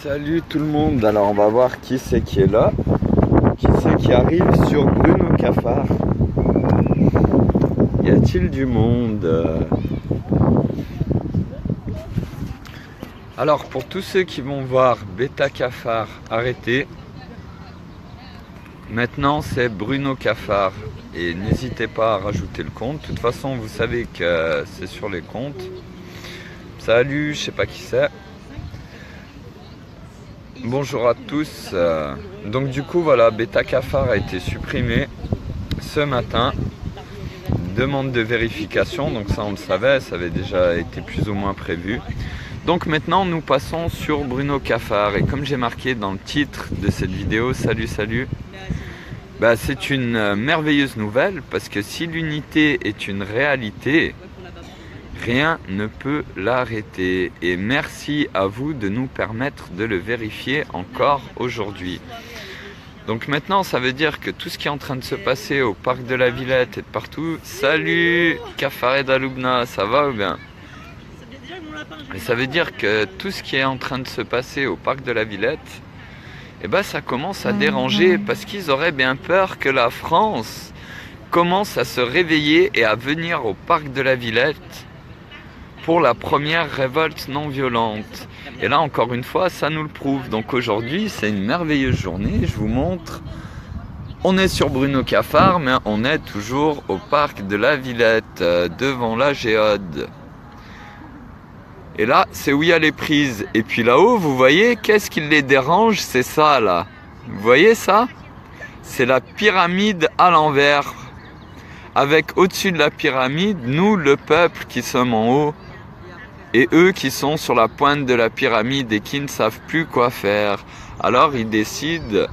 Salut tout le monde, alors on va voir qui c'est qui est là, qui c'est qui arrive sur Bruno Cafard. Y a-t-il du monde? Alors pour tous ceux qui vont voir Bêta Cafard arrêté, maintenant c'est Bruno Cafard et n'hésitez pas à rajouter le compte. De toute façon vous savez que c'est sur les comptes. Salut, je sais pas qui c'est. Bonjour à tous. Donc du coup voilà, Bêta Cafard a été supprimé ce matin. Demande de vérification, donc ça on le savait, ça avait déjà été plus ou moins prévu. Donc maintenant nous passons sur Bruno Cafard et comme j'ai marqué dans le titre de cette vidéo, salut, bah, c'est une merveilleuse nouvelle parce que si l'unité est une réalité, rien ne peut l'arrêter. Et merci à vous de nous permettre de le vérifier encore aujourd'hui. Donc maintenant, ça veut dire que tout ce qui est en train de se passer au parc de la Villette et de partout... Salut Cafard et Daloubna, ça va ou bien? Et ça veut dire que tout ce qui est en train de se passer au parc de la Villette, eh ben, ça commence à déranger parce qu'ils auraient bien peur que la France commence à se réveiller et à venir au parc de la Villette pour la première révolte non violente. Et là encore une fois ça nous le prouve. Donc aujourd'hui c'est une merveilleuse journée, je vous montre. On est sur Bruno Cafard mais on est toujours au parc de la Villette, devant la Géode. Et là c'est où il y a les prises. Et puis là-haut vous voyez, qu'est-ce qui les dérange? C'est ça là. Vous voyez ça? C'est la pyramide à l'envers. Avec au-dessus de la pyramide, nous le peuple qui sommes en haut. Et eux qui sont sur la pointe de la pyramide et qui ne savent plus quoi faire. Alors ils décident...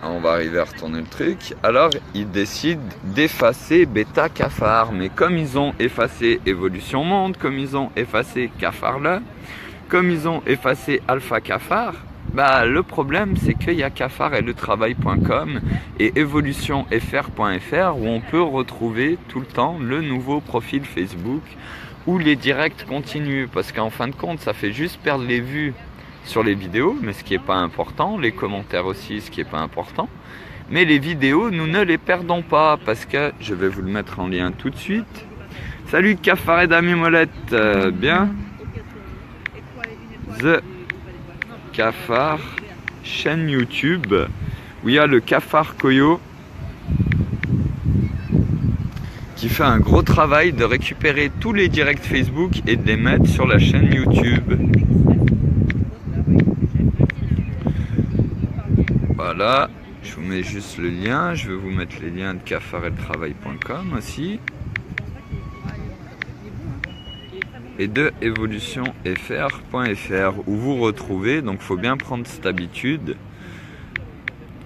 On va arriver à retourner le truc. Alors ils décident d'effacer Bêta Cafard. Mais comme ils ont effacé Évolution Monde, comme ils ont effacé Cafard là, comme ils ont effacé Alpha Cafard, bah, le problème c'est qu'il y a Cafard et le travail.com et evolutionfr.fr où on peut retrouver tout le temps le nouveau profil Facebook où les directs continuent, parce qu'en fin de compte ça fait juste perdre les vues sur les vidéos, mais ce qui n'est pas important, les commentaires aussi, ce qui n'est pas important, mais les vidéos nous ne les perdons pas, parce que je vais vous le mettre en lien tout de suite. Salut Cafard et Dami Molette, bien The Cafard, chaîne YouTube où il y a le Cafard Koyo qui fait un gros travail de récupérer tous les directs Facebook et de les mettre sur la chaîne YouTube. Voilà, je vous mets juste le lien, je vais vous mettre les liens de cafardeltravail.com aussi. Et de evolutionfr.fr où vous retrouvez, donc il faut bien prendre cette habitude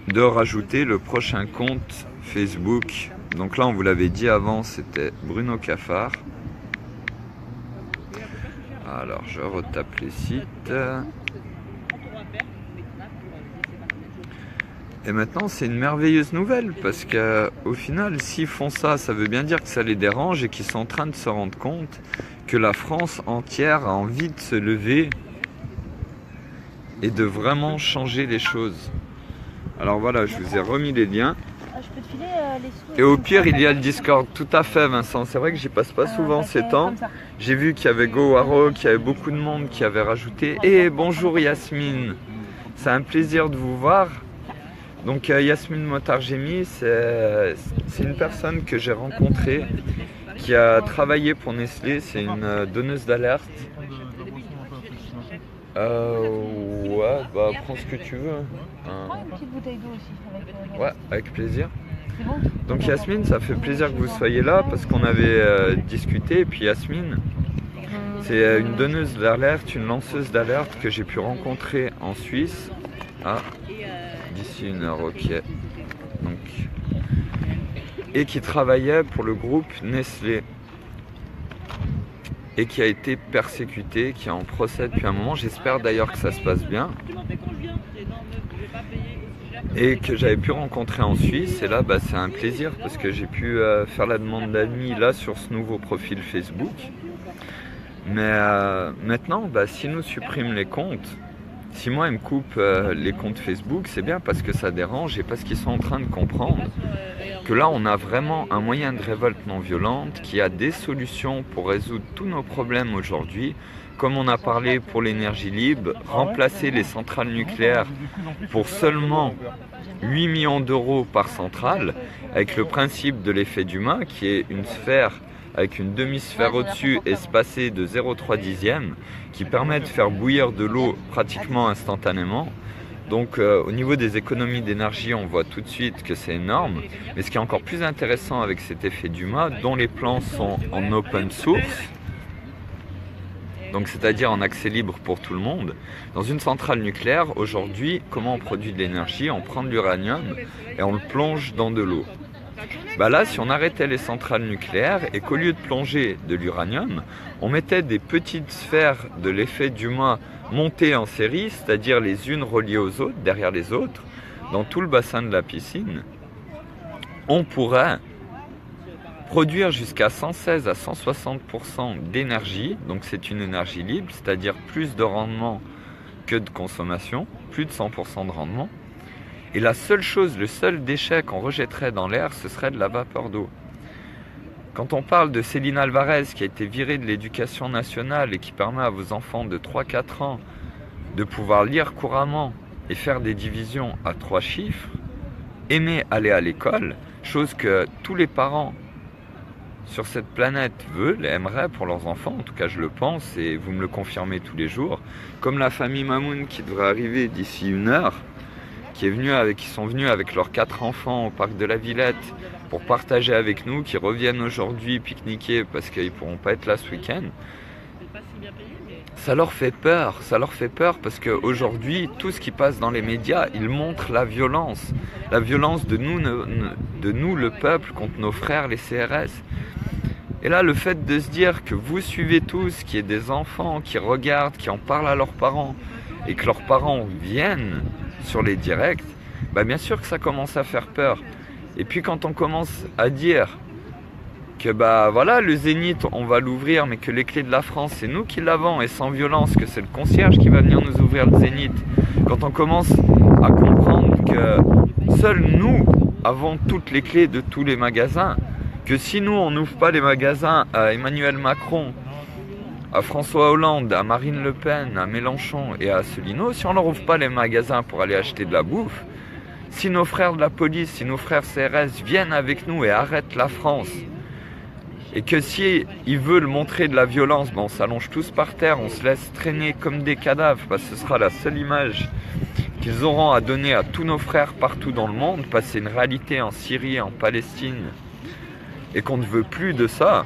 de rajouter le prochain compte Facebook. Donc là on vous l'avait dit avant, c'était Bruno Cafard. Alors je retape les sites. Et maintenant c'est une merveilleuse nouvelle parce que au final s'ils font ça, ça veut bien dire que ça les dérange et qu'ils sont en train de se rendre compte que la France entière a envie de se lever et de vraiment changer les choses. Alors voilà, je vous ai remis les liens. Et au pire, il y a le Discord. Tout à fait, Vincent. C'est vrai que j'y passe pas souvent ces temps. J'ai vu qu'il y avait GoWaro, qu'il y avait beaucoup de monde qui avait rajouté. Et bonjour Yasmine. C'est un plaisir de vous voir. Donc Yasmine Motargemi, c'est une personne que j'ai rencontrée qui a travaillé pour Nestlé, c'est une donneuse d'alerte. Ouais, bah prends ce que tu veux. Prends une petite bouteille d'eau aussi. Ouais, avec plaisir. C'est bon ? Donc Yasmine, ça fait plaisir que vous soyez là parce qu'on avait discuté. Et puis Yasmine, c'est une donneuse d'alerte, une lanceuse d'alerte que j'ai pu rencontrer en Suisse. Ah, d'ici une heure, ok. Donc... et qui travaillait pour le groupe Nestlé et qui a été persécuté, qui est en procès depuis un moment. J'espère d'ailleurs que ça se passe bien et que j'avais pu rencontrer en Suisse. Et là bah, c'est un plaisir parce que j'ai pu faire la demande d'amis là sur ce nouveau profil Facebook. Mais maintenant, s'ils nous suppriment les comptes, si moi ils me coupent les comptes Facebook, c'est bien parce que ça dérange et parce qu'ils sont en train de comprendre que là on a vraiment un moyen de révolte non violente qui a des solutions pour résoudre tous nos problèmes aujourd'hui. Comme on a parlé pour l'énergie libre, remplacer les centrales nucléaires pour seulement 8 millions d'euros par centrale, avec le principe de l'effet d'Humain qui est une sphère avec une demi-sphère au-dessus espacée de 0,3 dixième qui permet de faire bouillir de l'eau pratiquement instantanément. Donc au niveau des économies d'énergie, on voit tout de suite que c'est énorme. Mais ce qui est encore plus intéressant avec cet effet d'Humain, dont les plans sont en open source, donc c'est-à-dire en accès libre pour tout le monde, dans une centrale nucléaire, aujourd'hui, comment on produit de l'énergie? On prend de l'uranium et on le plonge dans de l'eau. Là, si on arrêtait les centrales nucléaires et qu'au lieu de plonger de l'uranium, on mettait des petites sphères de l'effet d'Humain montées en série, c'est-à-dire les unes reliées aux autres, derrière les autres, dans tout le bassin de la piscine, on pourrait produire jusqu'à 116 à 160% d'énergie, donc c'est une énergie libre, c'est-à-dire plus de rendement que de consommation, plus de 100% de rendement. Et la seule chose, le seul déchet qu'on rejetterait dans l'air, ce serait de la vapeur d'eau. Quand on parle de Céline Alvarez qui a été virée de l'éducation nationale et qui permet à vos enfants de 3-4 ans de pouvoir lire couramment et faire des divisions à 3 chiffres, aimer aller à l'école, chose que tous les parents sur cette planète veulent et aimeraient pour leurs enfants, en tout cas je le pense et vous me le confirmez tous les jours, comme la famille Mamoun qui devrait arriver d'ici 1 heure, qui sont venus avec leurs 4 enfants au parc de la Villette pour partager avec nous, qui reviennent aujourd'hui pique-niquer parce qu'ils ne pourront pas être là ce week-end. Ça leur fait peur parce qu'aujourd'hui, tout ce qui passe dans les médias, il montre la violence de nous, le peuple, contre nos frères, les CRS. Et là, le fait de se dire que vous suivez tous, qu'il y ait des enfants qui regardent, qui en parlent à leurs parents, et que leurs parents viennent sur les directs, bien sûr que ça commence à faire peur. Et puis quand on commence à dire que voilà, le Zénith on va l'ouvrir mais que les clés de la France c'est nous qui l'avons et sans violence, que c'est le concierge qui va venir nous ouvrir le Zénith, quand on commence à comprendre que seuls nous avons toutes les clés de tous les magasins, que si nous on n'ouvre pas les magasins à Emmanuel Macron, à François Hollande, à Marine Le Pen, à Mélenchon et à Asselineau, si on ne leur ouvre pas les magasins pour aller acheter de la bouffe, si nos frères de la police, si nos frères CRS viennent avec nous et arrêtent la France, et que si ils veulent montrer de la violence, on s'allonge tous par terre, on se laisse traîner comme des cadavres, parce que ce sera la seule image qu'ils auront à donner à tous nos frères partout dans le monde, parce que c'est une réalité en Syrie, en Palestine, et qu'on ne veut plus de ça.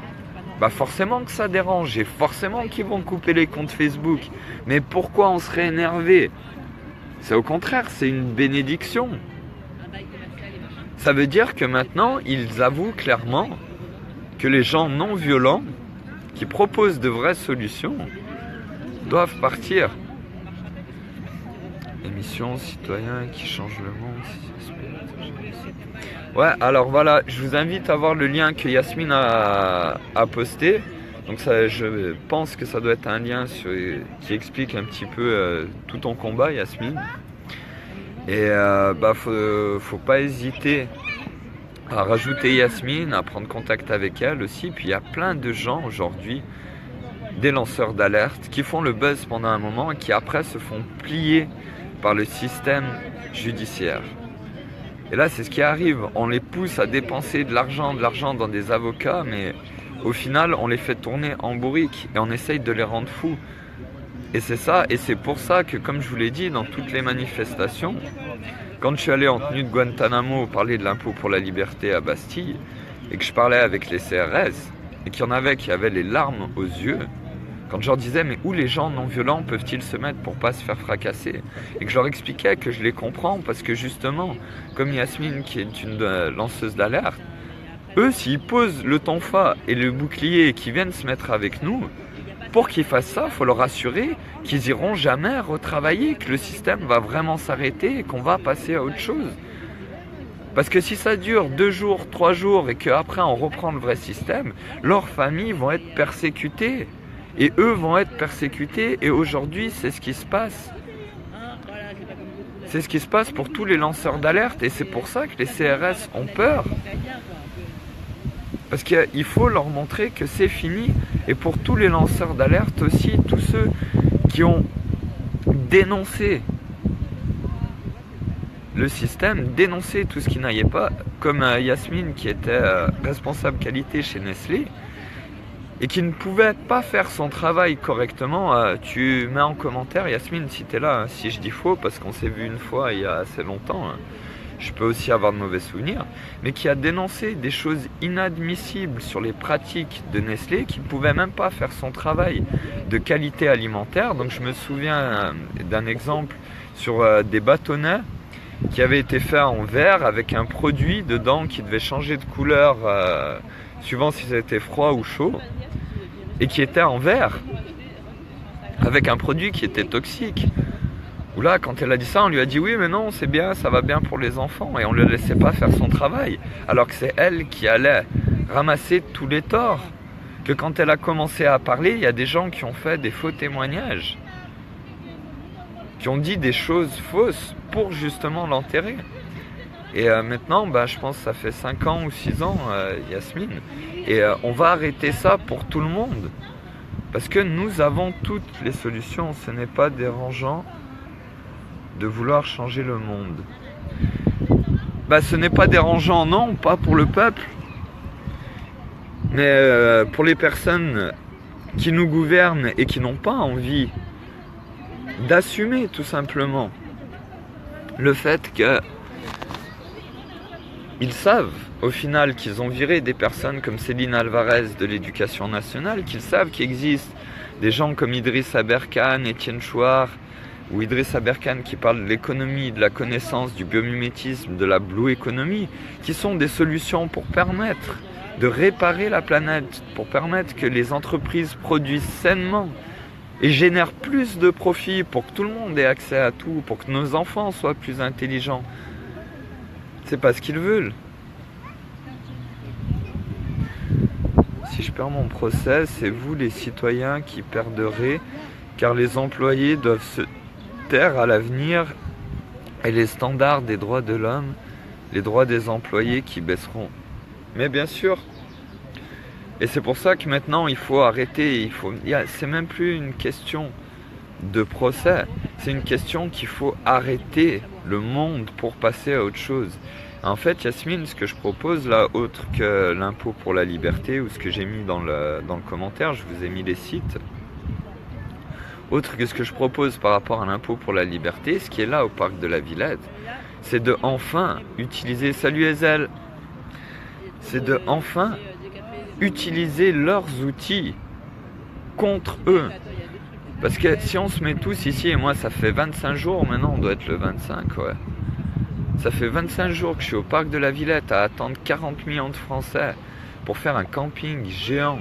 Forcément que ça dérange et forcément qu'ils vont couper les comptes Facebook. Mais pourquoi on serait énervé? C'est au contraire, c'est une bénédiction. Ça veut dire que maintenant, ils avouent clairement que les gens non violents, qui proposent de vraies solutions, doivent partir. Émission citoyen qui change le monde. Ouais, alors voilà, je vous invite à voir le lien que Yasmine a posté. Donc ça, je pense que ça doit être un lien qui explique un petit peu tout ton combat, Yasmine. Et faut pas hésiter à rajouter Yasmine, à prendre contact avec elle aussi. Puis il y a plein de gens aujourd'hui, des lanceurs d'alerte, qui font le buzz pendant un moment et qui après se font plier par le système judiciaire. Et là, c'est ce qui arrive. On les pousse à dépenser de l'argent dans des avocats, mais au final, on les fait tourner en bourrique et on essaye de les rendre fous. Et c'est ça, et c'est pour ça que, comme je vous l'ai dit, dans toutes les manifestations, quand je suis allé en tenue de Guantanamo parler de l'impôt pour la liberté à Bastille, et que je parlais avec les CRS, et qu'il y en avait qui avaient les larmes aux yeux, quand je leur disais, mais où les gens non violents peuvent-ils se mettre pour pas se faire fracasser? Et que je leur expliquais que je les comprends parce que justement, comme Yasmine qui est une lanceuse d'alerte, eux s'ils posent le tonfa et le bouclier et qu'ils viennent se mettre avec nous, pour qu'ils fassent ça, il faut leur assurer qu'ils iront jamais retravailler, que le système va vraiment s'arrêter et qu'on va passer à autre chose. Parce que si ça dure 2 jours, 3 jours et qu'après on reprend le vrai système, leurs familles vont être persécutées. Et eux vont être persécutés. Et aujourd'hui, c'est ce qui se passe. C'est ce qui se passe pour tous les lanceurs d'alerte. Et c'est pour ça que les CRS ont peur. Parce qu'il faut leur montrer que c'est fini. Et pour tous les lanceurs d'alerte aussi, tous ceux qui ont dénoncé le système, dénoncé tout ce qui n'allait pas, comme Yasmine qui était responsable qualité chez Nestlé et qui ne pouvait pas faire son travail correctement. Tu mets en commentaire, Yasmine, si tu es là, si je dis faux, parce qu'on s'est vu une fois il y a assez longtemps, je peux aussi avoir de mauvais souvenirs, mais qui a dénoncé des choses inadmissibles sur les pratiques de Nestlé, qui ne pouvait même pas faire son travail de qualité alimentaire. Donc je me souviens d'un exemple sur des bâtonnets qui avaient été faits en verre avec un produit dedans qui devait changer de couleur suivant si c'était froid ou chaud, et qui était en verre avec un produit qui était toxique. Où là, quand elle a dit ça, on lui a dit oui, mais non, c'est bien, ça va bien pour les enfants. Et on ne le laissait pas faire son travail. Alors que c'est elle qui allait ramasser tous les torts. Que quand elle a commencé à parler, il y a des gens qui ont fait des faux témoignages. Qui ont dit des choses fausses pour justement l'enterrer. Et maintenant, je pense que ça fait 5 ans ou 6 ans, Yasmine. Et on va arrêter ça pour tout le monde. Parce que nous avons toutes les solutions. Ce n'est pas dérangeant de vouloir changer le monde. Ce n'est pas dérangeant, non, pas pour le peuple, mais pour les personnes qui nous gouvernent et qui n'ont pas envie d'assumer tout simplement le fait que ils savent au final qu'ils ont viré des personnes comme Céline Alvarez de l'Éducation nationale, qu'ils savent qu'il existe des gens comme Idriss Aberkane, Étienne Chouard, ou Idriss Aberkane qui parle de l'économie, de la connaissance, du biomimétisme, de la blue economy, qui sont des solutions pour permettre de réparer la planète, pour permettre que les entreprises produisent sainement et génèrent plus de profits pour que tout le monde ait accès à tout, pour que nos enfants soient plus intelligents. C'est pas ce qu'ils veulent. Si je perds mon procès, c'est vous les citoyens qui perderez, car les employés doivent se taire à l'avenir et les standards des droits de l'homme, les droits des employés qui baisseront. Mais bien sûr, et c'est pour ça que maintenant il faut arrêter, c'est même plus une question de procès, c'est une question qu'il faut arrêter le monde pour passer à autre chose. En fait, Yasmine, ce que je propose là, autre que l'impôt pour la liberté ou ce que j'ai mis dans le commentaire, je vous ai mis les sites. Autre que ce que je propose par rapport à l'impôt pour la liberté, ce qui est là au parc de la Villette, c'est de enfin utiliser, salut Ezel, c'est de enfin utiliser leurs outils contre eux. Parce que si on se met tous ici, et moi ça fait 25 jours, maintenant on doit être le 25, ouais. Ça fait 25 jours que je suis au parc de la Villette à attendre 40 millions de Français pour faire un camping géant.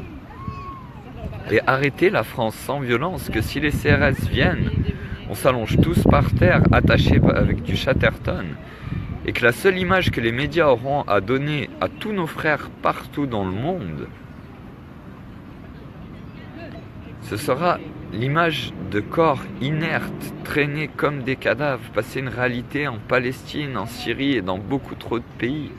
Et arrêter la France sans violence, que si les CRS viennent, on s'allonge tous par terre, attachés avec du Chatterton, et que la seule image que les médias auront à donner à tous nos frères partout dans le monde, ce sera l'image de corps inertes, traînés comme des cadavres, passer une réalité en Palestine, en Syrie et dans beaucoup trop de pays.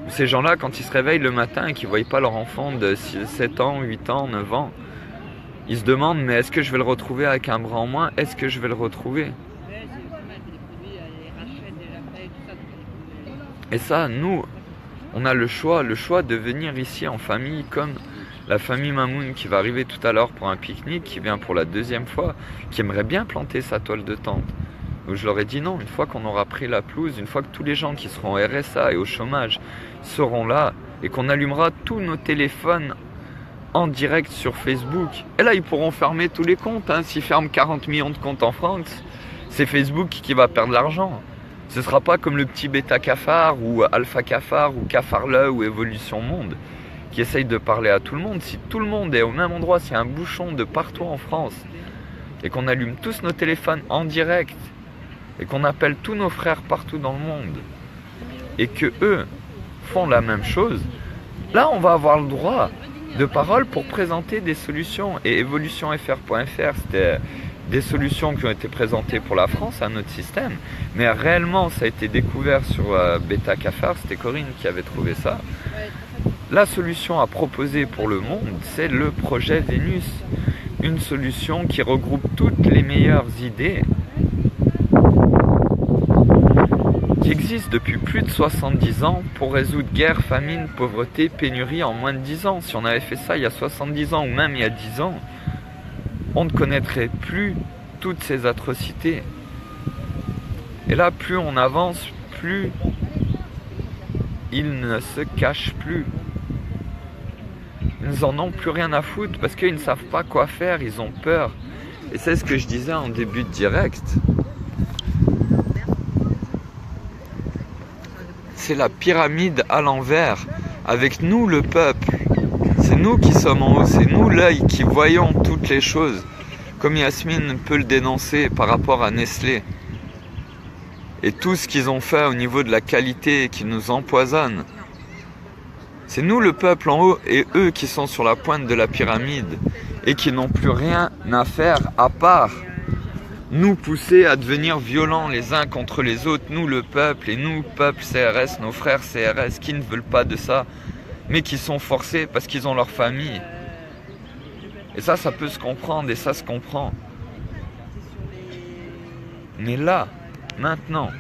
Ces gens-là, quand ils se réveillent le matin et qu'ils ne voient pas leur enfant de 7 ans, 8 ans, 9 ans, ils se demandent, mais est-ce que je vais le retrouver avec un bras en moins? Est-ce que je vais le retrouver? Et ça, nous, on a le choix de venir ici en famille, comme la famille Mamoun qui va arriver tout à l'heure pour un pique-nique, qui vient pour la 2e fois, qui aimerait bien planter sa toile de tente. Donc je leur ai dit non, une fois qu'on aura pris la pelouse, une fois que tous les gens qui seront au RSA et au chômage seront là, et qu'on allumera tous nos téléphones en direct sur Facebook, et là ils pourront fermer tous les comptes, s'ils ferment 40 millions de comptes en France, c'est Facebook qui va perdre l'argent. Ce ne sera pas comme le petit Bêta Cafard, ou Alpha Cafard, ou Cafarle, ou Évolution Monde, qui essaye de parler à tout le monde. Si tout le monde est au même endroit, s'il y a un bouchon de partout en France, et qu'on allume tous nos téléphones en direct, et qu'on appelle tous nos frères partout dans le monde, et que eux font la même chose, là on va avoir le droit de parole pour présenter des solutions. Et évolutionfr.fr, c'était des solutions qui ont été présentées pour la France, un autre système. Mais réellement, ça a été découvert sur Beta Cafard, c'était Corinne qui avait trouvé ça. La solution à proposer pour le monde, c'est le projet Vénus. Une solution qui regroupe toutes les meilleures idées qui existent depuis plus de 70 ans pour résoudre guerre, famine, pauvreté, pénurie en moins de 10 ans. Si on avait fait ça il y a 70 ans ou même il y a 10 ans, on ne connaîtrait plus toutes ces atrocités. Et là, plus on avance, plus ils ne se cachent plus. Ils n'en ont plus rien à foutre parce qu'ils ne savent pas quoi faire, ils ont peur. Et c'est ce que je disais en début de direct. C'est la pyramide à l'envers, avec nous le peuple. C'est nous qui sommes en haut, c'est nous l'œil qui voyons toutes les choses. Comme Yasmine peut le dénoncer par rapport à Nestlé. Et tout ce qu'ils ont fait au niveau de la qualité qui nous empoisonne. C'est nous le peuple en haut et eux qui sont sur la pointe de la pyramide et qui n'ont plus rien à faire à part nous pousser à devenir violents les uns contre les autres, nous le peuple et nous, peuple CRS, nos frères CRS qui ne veulent pas de ça, mais qui sont forcés parce qu'ils ont leur famille. Et ça peut se comprendre et ça se comprend. Mais là, maintenant,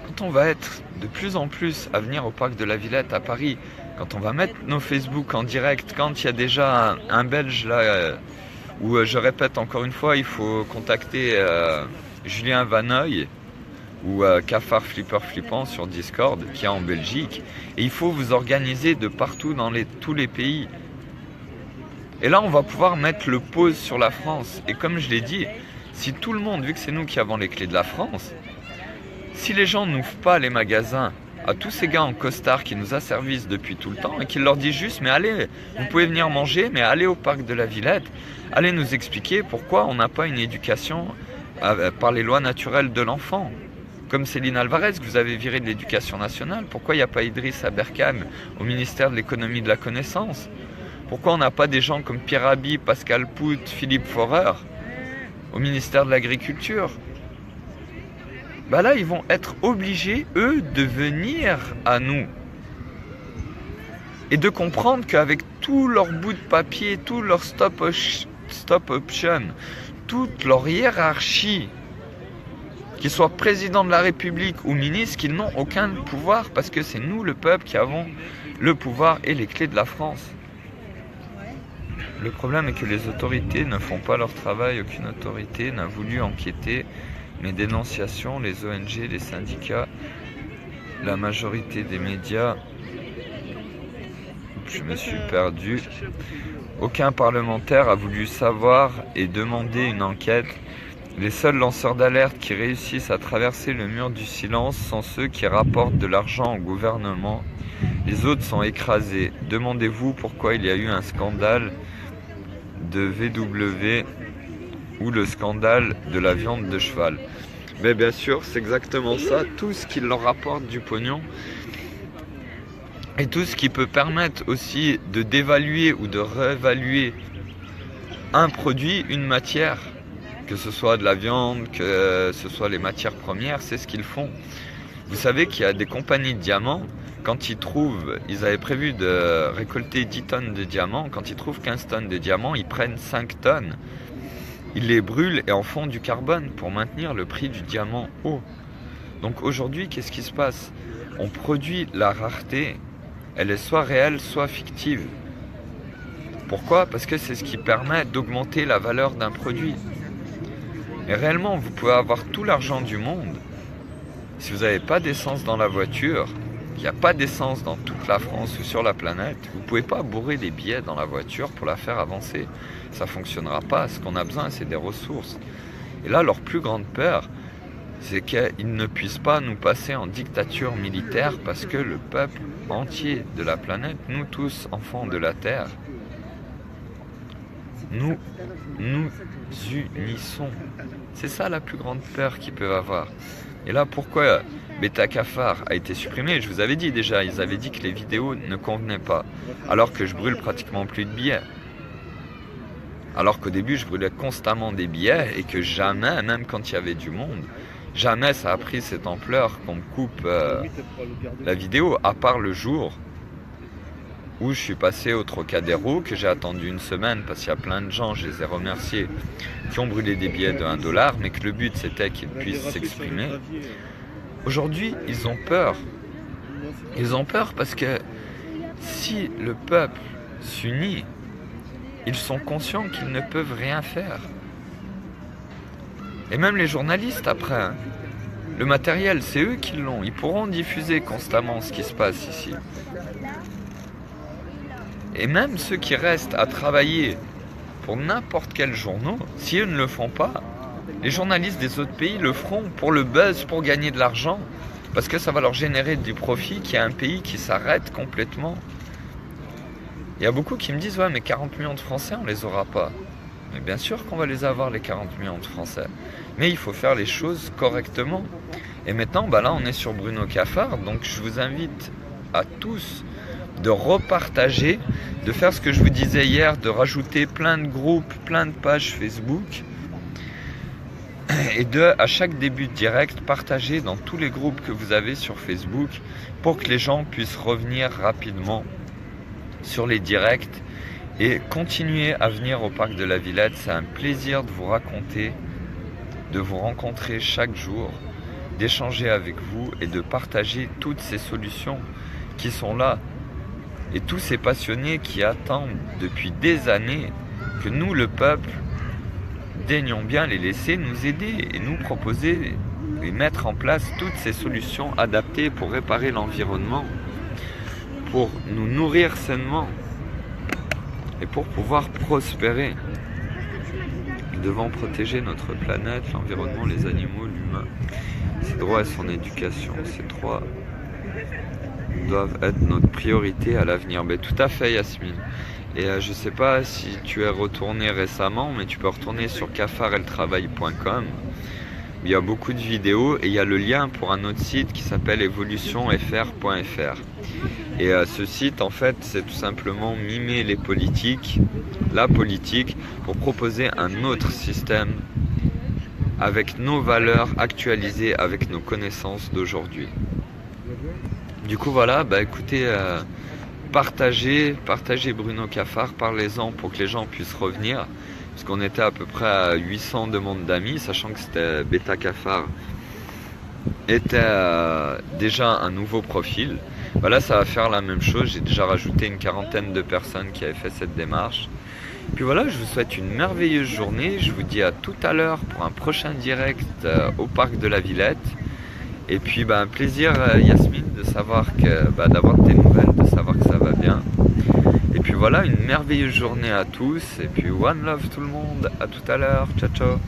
quand on va être de plus en plus à venir au parc de la Villette à Paris, quand on va mettre nos Facebook en direct, quand il y a déjà un Belge là, où je répète encore une fois, il faut contacter Julien Vanoy ou Cafard Flipper Flippant sur Discord qui est en Belgique, et il faut vous organiser de partout dans tous les pays. Et là on va pouvoir mettre le pause sur la France, et comme je l'ai dit, si tout le monde, vu que c'est nous qui avons les clés de la France, si les gens n'ouvrent pas les magasins à tous ces gars en costard qui nous asservissent depuis tout le temps et qu'ils leur disent juste mais allez, vous pouvez venir manger, mais allez au parc de la Villette, allez nous expliquer pourquoi on n'a pas une éducation par les lois naturelles de l'enfant. Comme Céline Alvarez que vous avez viré de l'éducation nationale, pourquoi il n'y a pas Idriss Aberkane au ministère de l'économie et de la connaissance? Pourquoi on n'a pas des gens comme Pierre Rabhi, Pascal Pout, Philippe Forer au ministère de l'Agriculture? Bah là, ils vont être obligés, eux, de venir à nous. Et de comprendre qu'avec tout leur bout de papier, tout leur stop option, toute leur hiérarchie, qu'ils soient président de la République ou ministre, qu'ils n'ont aucun pouvoir parce que c'est nous, le peuple, qui avons le pouvoir et les clés de la France. Le problème est que les autorités ne font pas leur travail, aucune autorité n'a voulu enquêter. Mes dénonciations, les ONG, les syndicats, la majorité des médias, je me suis perdu. Aucun parlementaire a voulu savoir et demander une enquête. Les seuls lanceurs d'alerte qui réussissent à traverser le mur du silence sont ceux qui rapportent de l'argent au gouvernement. Les autres sont écrasés. Demandez-vous pourquoi il y a eu un scandale de VW ou le scandale de la viande de cheval. Mais bien sûr, c'est exactement ça, tout ce qui leur rapporte du pognon et tout ce qui peut permettre aussi de dévaluer ou de réévaluer un produit, une matière, que ce soit de la viande, que ce soit les matières premières, c'est ce qu'ils font. Vous savez qu'il y a des compagnies de diamants, quand ils avaient prévu de récolter 10 tonnes de diamants, quand ils trouvent 15 tonnes de diamants, ils prennent 5 tonnes. Ils les brûlent et en font du carbone pour maintenir le prix du diamant haut. Donc aujourd'hui, qu'est-ce qui se passe? On produit la rareté, elle est soit réelle, soit fictive. Pourquoi? Parce que c'est ce qui permet d'augmenter la valeur d'un produit. Et réellement, vous pouvez avoir tout l'argent du monde. Si vous n'avez pas d'essence dans la voiture, il n'y a pas d'essence dans toute la France ou sur la planète, vous ne pouvez pas bourrer des billets dans la voiture pour la faire avancer. Ça ne fonctionnera pas. Ce qu'on a besoin, c'est des ressources. Et là, leur plus grande peur, c'est qu'ils ne puissent pas nous passer en dictature militaire parce que le peuple entier de la planète, nous tous, enfants de la Terre, nous unissons. C'est ça la plus grande peur qu'ils peuvent avoir. Et là, pourquoi Bêta Cafard a été supprimé? Je vous avais dit déjà, ils avaient dit que les vidéos ne convenaient pas, alors que je brûle pratiquement plus de billets. Alors qu'au début, je brûlais constamment des billets et que jamais, même quand il y avait du monde, jamais ça a pris cette ampleur qu'on me coupe la vidéo, à part le jour où je suis passé au Trocadéro, que j'ai attendu une semaine parce qu'il y a plein de gens, je les ai remerciés, qui ont brûlé des billets de 1 $, mais que le but c'était qu'ils puissent s'exprimer. Aujourd'hui, ils ont peur. Ils ont peur parce que si le peuple s'unit, ils sont conscients qu'ils ne peuvent rien faire. Et même les journalistes après, hein, le matériel, c'est eux qui l'ont. Ils pourront diffuser constamment ce qui se passe ici. Et même ceux qui restent à travailler pour n'importe quel journal, si eux ne le font pas, les journalistes des autres pays le feront pour le buzz, pour gagner de l'argent, parce que ça va leur générer du profit, qu'il y a un pays qui s'arrête complètement. Il y a beaucoup qui me disent « Ouais, mais 40 millions de Français, on les aura pas. » Mais bien sûr qu'on va les avoir, les 40 millions de Français. Mais il faut faire les choses correctement. Et maintenant, là, on est sur Bruno Cafard, donc je vous invite à tous de repartager, de faire ce que je vous disais hier, de rajouter plein de groupes, plein de pages Facebook, et de, à chaque début de direct, partager dans tous les groupes que vous avez sur Facebook pour que les gens puissent revenir rapidement sur les directs et continuer à venir au parc de la Villette. C'est un plaisir de vous raconter, de vous rencontrer chaque jour, d'échanger avec vous et de partager toutes ces solutions qui sont là. Et tous ces passionnés qui attendent depuis des années que nous, le peuple, daignons bien les laisser nous aider et nous proposer et mettre en place toutes ces solutions adaptées pour réparer l'environnement, pour nous nourrir sainement et pour pouvoir prospérer. Nous devons protéger notre planète, l'environnement, les animaux, l'humain. Ces droits et son éducation, ces trois doivent être notre priorité à l'avenir. Mais tout à fait, Yasmine. Et je sais pas si tu es retourné récemment, mais tu peux retourner sur cafardeltravail.com. Il y a beaucoup de vidéos et il y a le lien pour un autre site qui s'appelle evolutionfr.fr. Et ce site, en fait, c'est tout simplement mimer les politiques, la politique, pour proposer un autre système avec nos valeurs actualisées, avec nos connaissances d'aujourd'hui. Du coup, voilà, écoutez, partagez Bruno Cafard, parlez-en pour que les gens puissent revenir. Parce qu'on était à peu près à 800 demandes d'amis, sachant que c'était Bêta Cafard était déjà un nouveau profil. Là, ça va faire la même chose. J'ai déjà rajouté une 40aine de personnes qui avaient fait cette démarche. Puis voilà, je vous souhaite une merveilleuse journée. Je vous dis à tout à l'heure pour un prochain direct au parc de la Villette. Et puis un plaisir, Yasmine, de savoir que d'avoir tes nouvelles, de savoir que ça va bien. Et puis voilà, une merveilleuse journée à tous. Et puis one love tout le monde. À tout à l'heure. Ciao ciao.